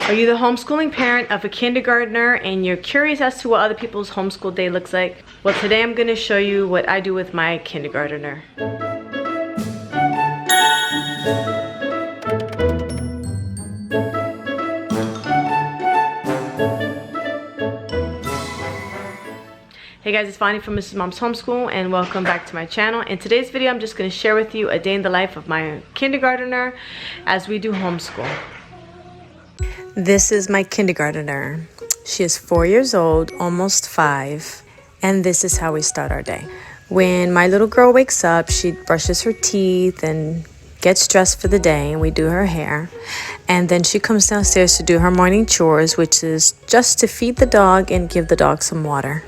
Are you the homeschooling parent of a kindergartner and you're curious as to what other people's homeschool day looks like? Well, today I'm going to show you what I do with my kindergartner. Hey guys, it's Bonnie from Mrs. Mom's Homeschool and welcome back to my channel. In today's video, I'm just going to share with you a day in the life of my kindergartner as we do homeschool. This is my kindergartner. She is 4 years old, almost 5, and this is how we start our day. When my little girl wakes up, she brushes her teeth and gets dressed for the day, and we do her hair. And then she comes downstairs to do her morning chores, which is just to feed the dog and give the dog some water.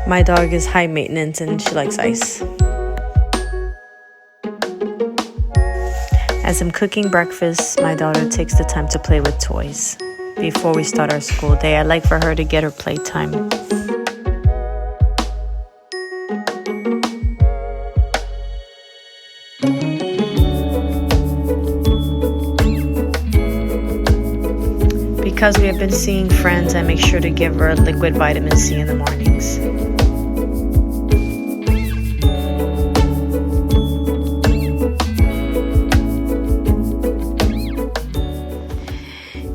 My dog is high maintenance and she likes ice. As I'm cooking breakfast, my daughter takes the time to play with toys. Before we start our school day, I like for her to get her playtime. Because we have been seeing friends, I make sure to give her liquid vitamin C in the mornings.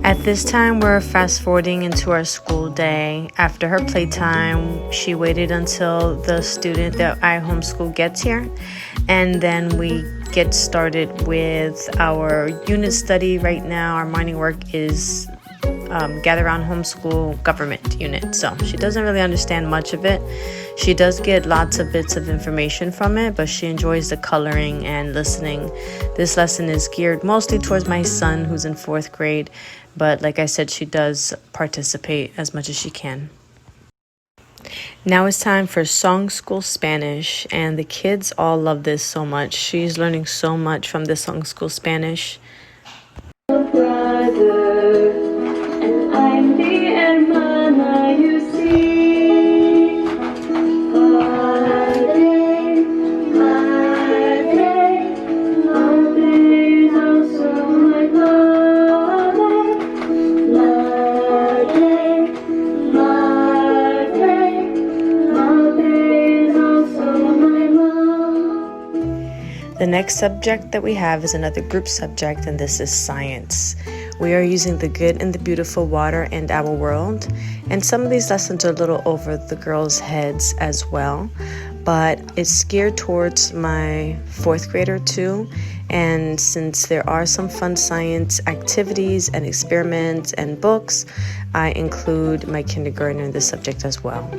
At this time, we're fast forwarding into our school day. After her playtime, she waited until the student that I homeschool gets here, and then we get started with our unit study. Right now, our morning work is Gather Around Homeschool Government Unit. So she doesn't really understand much of it. She does get lots of bits of information from it, but she enjoys the coloring and listening. This lesson is geared mostly towards my son, who's in 4th grade. But like I said, she does participate as much as she can. Now it's time for Song School Spanish, and the kids all love this so much. She's learning so much from the Song School Spanish. Brother, and I'm the hermana you see. Padre, madre, madre is also my mother. Madre, madre, madre is also my mom. The next subject that we have is another group subject, and this is science. We are using The Good and the Beautiful, Water, and Our World. And some of these lessons are a little over the girls' heads as well, but it's geared towards my 4th grader too. And since there are some fun science activities and experiments and books, I include my kindergartner in this subject as well.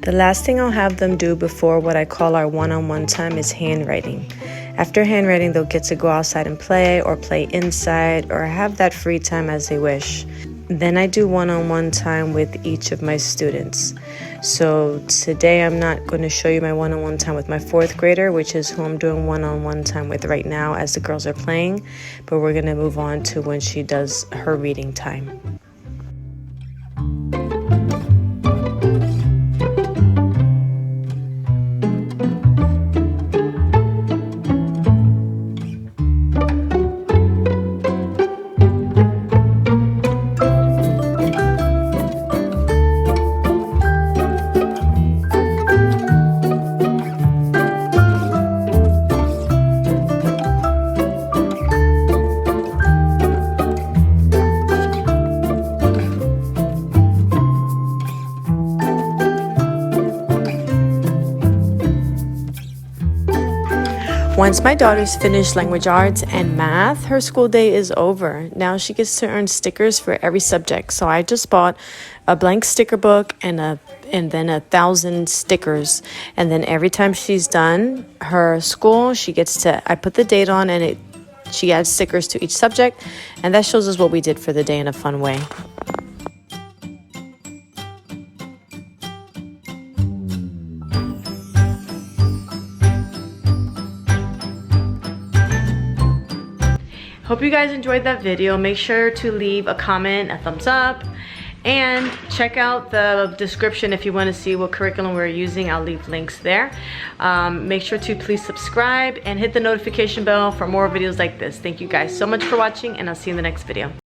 The last thing I'll have them do before what I call our one-on-one time is handwriting. After handwriting, they'll get to go outside and play, or play inside, or have that free time as they wish. Then I do one-on-one time with each of my students. So today I'm not going to show you my one-on-one time with my 4th grader, which is who I'm doing one-on-one time with right now as the girls are playing, but we're going to move on to when she does her reading time. Once my daughter's finished language arts and math, her school day is over. Now she gets to earn stickers for every subject. So I just bought a blank sticker book and then 1,000 stickers. And then every time she's done her school, I put the date on, and she adds stickers to each subject. And that shows us what we did for the day in a fun way. Hope you guys enjoyed that video. Make sure to leave a comment, a thumbs up, and check out the description if you want to see what curriculum we're using. I'll leave links there. Make sure to please subscribe and hit the notification bell for more videos like this. Thank you guys so much for watching, and I'll see you in the next video.